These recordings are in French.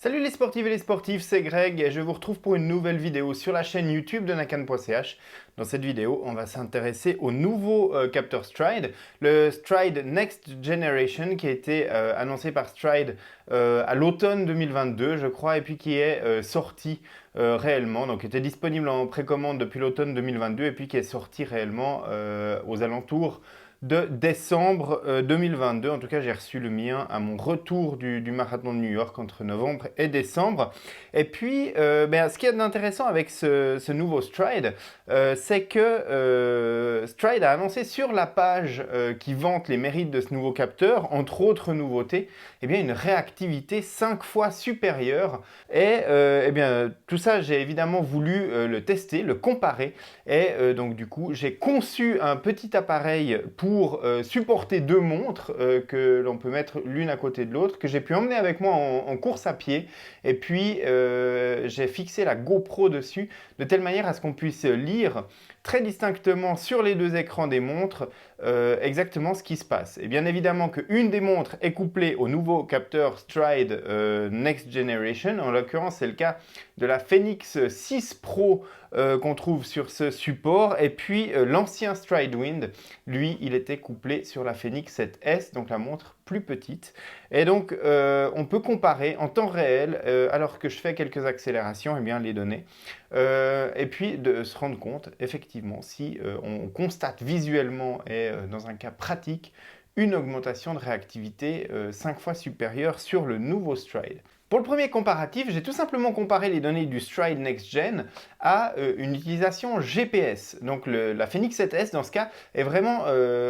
Salut les sportives et les sportifs, c'est Greg et je vous retrouve pour une nouvelle vidéo sur la chaîne YouTube de nakan.ch. Dans cette vidéo, on va s'intéresser au nouveau capteur Stryd, le Stryd Next Generation qui a été annoncé par Stryd à l'automne 2022 je crois et puis qui est sorti réellement, donc était disponible en précommande depuis l'automne 2022 et puis qui est sorti réellement aux alentours de décembre 2022. En tout cas, j'ai reçu le mien à mon retour du marathon de New York entre novembre et décembre. Et puis, ce qui est intéressant avec ce nouveau Stryd, c'est que Stryd a annoncé sur la page qui vante les mérites de ce nouveau capteur, entre autres nouveautés, une réactivité 5 fois supérieure. Et tout ça, j'ai évidemment voulu le tester, le comparer. Et donc du coup, j'ai conçu un petit appareil pour supporter deux montres que l'on peut mettre l'une à côté de l'autre, que j'ai pu emmener avec moi en course à pied. Et puis, j'ai fixé la GoPro dessus, de telle manière à ce qu'on puisse lire très distinctement sur les deux écrans des montres exactement ce qui se passe. Et bien évidemment qu'une des montres est couplée au nouveau capteur Stryd Next Generation. En l'occurrence, c'est le cas de la Fenix 6 Pro qu'on trouve sur ce support. Et puis l'ancien Stryd Wind, lui, il était couplé sur la Fenix 7S, donc la montre plus petite. Et donc, on peut comparer en temps réel, alors que je fais quelques accélérations, les données. Et puis de se rendre compte, effectivement, si on constate visuellement et dans un cas pratique, une augmentation de réactivité 5 fois supérieure sur le nouveau Stryd. Pour le premier comparatif, j'ai tout simplement comparé les données du Stryd Next Gen à une utilisation GPS. Donc la Fenix 7S, dans ce cas, est vraiment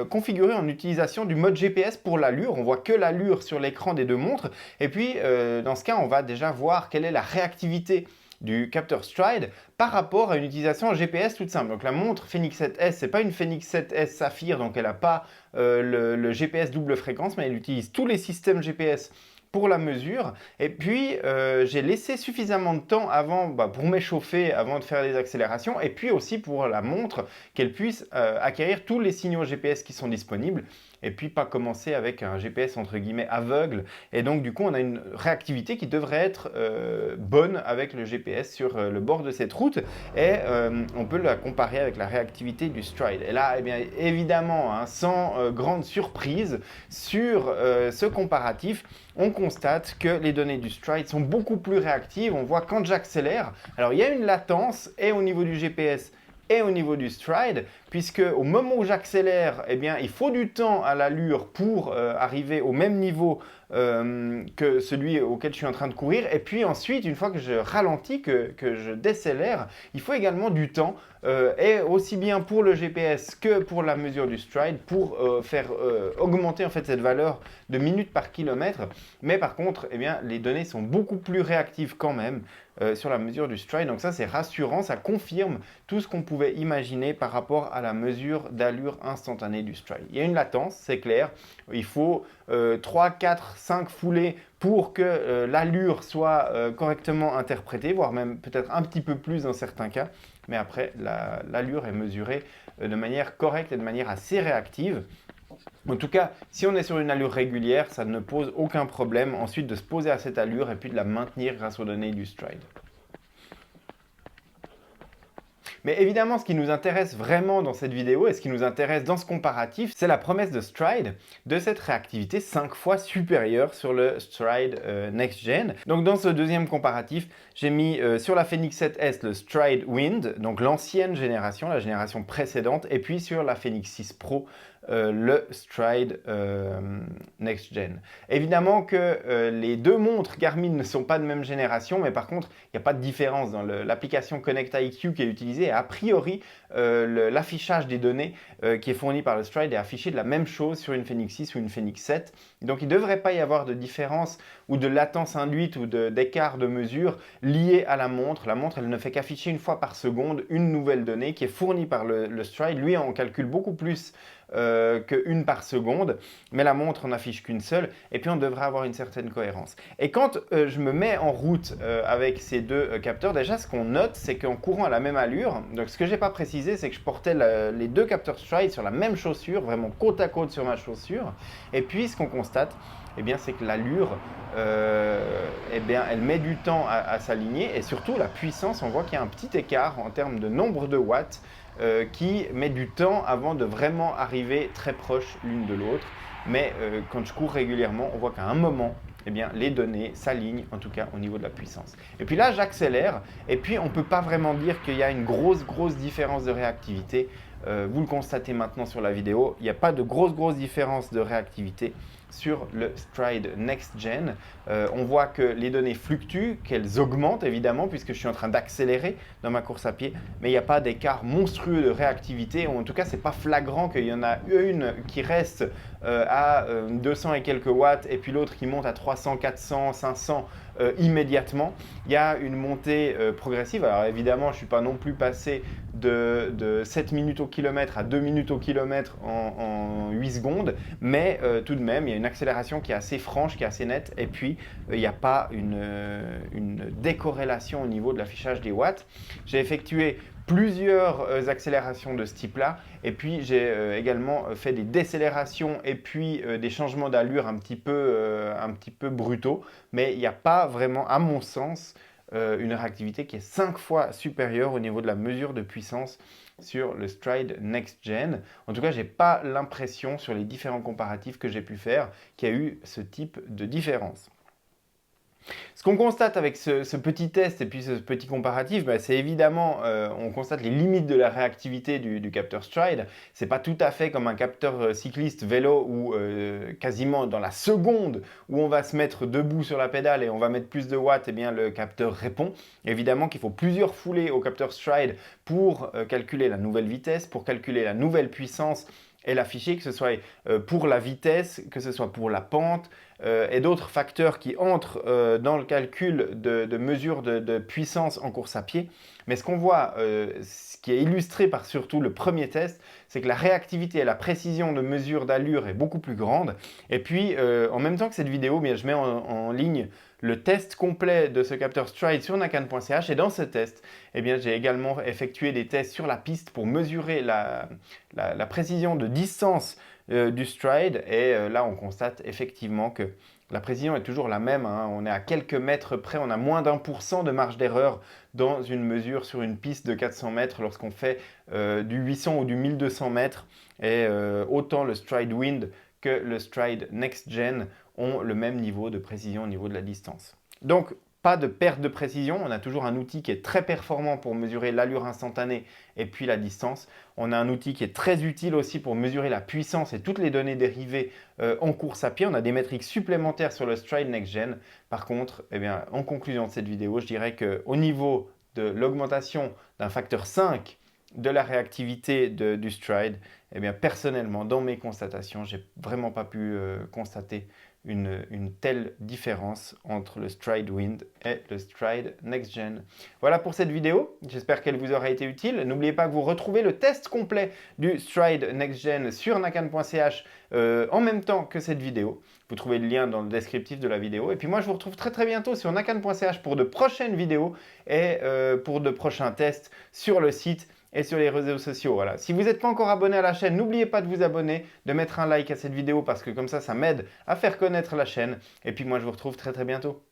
configurée en utilisation du mode GPS pour l'allure. On voit que l'allure sur l'écran des deux montres. Et puis, dans ce cas, on va déjà voir quelle est la réactivité du capteur Stryd par rapport à une utilisation GPS toute simple. Donc la montre Fenix 7S, c'est pas une Fenix 7S Saphir, donc elle n'a pas le GPS double fréquence, mais elle utilise tous les systèmes GPS pour la mesure. Et puis j'ai laissé suffisamment de temps avant pour m'échauffer, avant de faire des accélérations, et puis aussi pour la montre qu'elle puisse acquérir tous les signaux GPS qui sont disponibles, et puis pas commencer avec un GPS entre guillemets aveugle. Et donc du coup on a une réactivité qui devrait être bonne avec le GPS sur le bord de cette route, et on peut la comparer avec la réactivité du Stryd. Et là, évidemment, sans grande surprise, sur ce comparatif, on constate que les données du Stryd sont beaucoup plus réactives. On voit quand j'accélère, alors il y a une latence et au niveau du GPS et au niveau du Stryd, puisque au moment où j'accélère, il faut du temps à l'allure pour arriver au même niveau que celui auquel je suis en train de courir. Et puis ensuite, une fois que je ralentis, que je décélère, il faut également du temps, et aussi bien pour le GPS que pour la mesure du Stryd, pour faire augmenter en fait cette valeur de minutes par kilomètre. Mais par contre, les données sont beaucoup plus réactives quand même sur la mesure du Stryd. Donc ça, c'est rassurant, ça confirme tout ce qu'on pouvait imaginer par rapport à la mesure d'allure instantanée du Stryd. Il y a une latence, c'est clair. Il faut 3, 4, 5 foulées pour que l'allure soit correctement interprétée, voire même peut-être un petit peu plus dans certains cas. Mais après, l'allure est mesurée de manière correcte et de manière assez réactive. En tout cas, si on est sur une allure régulière, ça ne pose aucun problème ensuite de se poser à cette allure et puis de la maintenir grâce aux données du Stryd. Mais évidemment, ce qui nous intéresse vraiment dans cette vidéo et ce qui nous intéresse dans ce comparatif, c'est la promesse de Stryd de cette réactivité 5 fois supérieure sur le Stryd Next Gen. Donc dans ce deuxième comparatif, j'ai mis sur la Fenix 7S le Stryd Wind, donc l'ancienne génération, la génération précédente, et puis sur la Fenix 6 Pro, le Stryd Next Gen. Évidemment que les deux montres Garmin ne sont pas de même génération, mais par contre, il n'y a pas de différence dans l'application Connect IQ qui est utilisée. Et a priori, l'affichage des données qui est fourni par le Stryd est affiché de la même chose sur une Fenix 6 ou une Fenix 7. Donc il ne devrait pas y avoir de différence ou de latence induite ou d'écart de mesure lié à la montre. La montre, elle ne fait qu'afficher une fois par seconde une nouvelle donnée qui est fournie par le Stryd. Lui, on calcule beaucoup plus qu'une par seconde, mais la montre n'affiche qu'une seule, et puis on devrait avoir une certaine cohérence. Et quand je me mets en route avec ces deux capteurs, déjà ce qu'on note, c'est qu'en courant à la même allure, donc ce que j'ai pas précisé, c'est que je portais les deux capteurs Stryd sur la même chaussure, vraiment côte à côte sur ma chaussure, et puis ce qu'on constate, eh bien, c'est que l'allure, eh bien, elle met du temps à s'aligner, et surtout la puissance, on voit qu'il y a un petit écart en termes de nombre de watts qui met du temps avant de vraiment arriver très proche l'une de l'autre. Mais quand je cours régulièrement, on voit qu'à un moment, eh bien, les données s'alignent, en tout cas au niveau de la puissance. Et puis là, j'accélère, et puis on ne peut pas vraiment dire qu'il y a une grosse différence de réactivité. Vous le constatez maintenant sur la vidéo, il n'y a pas de grosse différence de réactivité sur le Stryd Next Gen. On voit que les données fluctuent, qu'elles augmentent évidemment puisque je suis en train d'accélérer dans ma course à pied, mais il n'y a pas d'écart monstrueux de réactivité, ou en tout cas c'est pas flagrant qu'il y en a une qui reste à 200 et quelques watts et puis l'autre qui monte à 300, 400, 500 immédiatement. Il y a une montée progressive. Alors évidemment, je ne suis pas non plus passé de 7 minutes au kilomètre à 2 minutes au kilomètre en 8 secondes, mais tout de même, il y a une accélération qui est assez franche, qui est assez nette, et puis il n'y a pas une décorrélation au niveau de l'affichage des watts. J'ai effectué plusieurs accélérations de ce type-là, et puis j'ai également fait des décélérations et puis des changements d'allure un petit peu brutaux, mais il n'y a pas vraiment, à mon sens, une réactivité qui est 5 fois supérieure au niveau de la mesure de puissance sur le Stryd Next Gen. En tout cas, je n'ai pas l'impression, sur les différents comparatifs que j'ai pu faire, qu'il y a eu ce type de différence. Ce qu'on constate avec ce petit test et puis ce petit comparatif, c'est évidemment, on constate les limites de la réactivité du capteur Stryd. Ce n'est pas tout à fait comme un capteur cycliste vélo où quasiment dans la seconde où on va se mettre debout sur la pédale et on va mettre plus de watts, eh bien, le capteur répond. Évidemment qu'il faut plusieurs foulées au capteur Stryd pour calculer la nouvelle vitesse, pour calculer la nouvelle puissance et l'afficher, que ce soit pour la vitesse, que ce soit pour la pente, et d'autres facteurs qui entrent dans le calcul de mesure de puissance en course à pied. Mais ce qu'on voit, ce qui est illustré par surtout le premier test, c'est que la réactivité et la précision de mesure d'allure est beaucoup plus grande. Et puis, en même temps que cette vidéo, bien, je mets en ligne le test complet de ce capteur Stryd sur nakan.ch, et dans ce test, eh bien, j'ai également effectué des tests sur la piste pour mesurer la précision de distance du Stryd, et là on constate effectivement que la précision est toujours la même, hein. On est à quelques mètres près, on a moins d'1% de marge d'erreur dans une mesure sur une piste de 400 mètres lorsqu'on fait du 800 ou du 1200 mètres, et autant le Stryd Wind que le Stryd Next Gen ont le même niveau de précision au niveau de la distance. Donc, pas de perte de précision, on a toujours un outil qui est très performant pour mesurer l'allure instantanée et puis la distance. On a un outil qui est très utile aussi pour mesurer la puissance et toutes les données dérivées en course à pied. On a des métriques supplémentaires sur le Stryd Next Gen. Par contre, eh bien, en conclusion de cette vidéo, je dirais qu'au niveau de l'augmentation d'un facteur 5 de la réactivité du Stryd, eh bien, personnellement, dans mes constatations, j'ai vraiment pas pu constater une telle différence entre le Stryd Wind et le Stryd Next Gen. Voilà pour cette vidéo, j'espère qu'elle vous aura été utile. N'oubliez pas que vous retrouvez le test complet du Stryd Next Gen sur nakan.ch en même temps que cette vidéo. Vous trouvez le lien dans le descriptif de la vidéo. Et puis moi, je vous retrouve très bientôt sur nakan.ch pour de prochaines vidéos et pour de prochains tests sur le site et sur les réseaux sociaux. Voilà. Si vous n'êtes pas encore abonné à la chaîne, n'oubliez pas de vous abonner, de mettre un like à cette vidéo parce que comme ça m'aide à faire connaître la chaîne. Et puis moi, je vous retrouve très bientôt.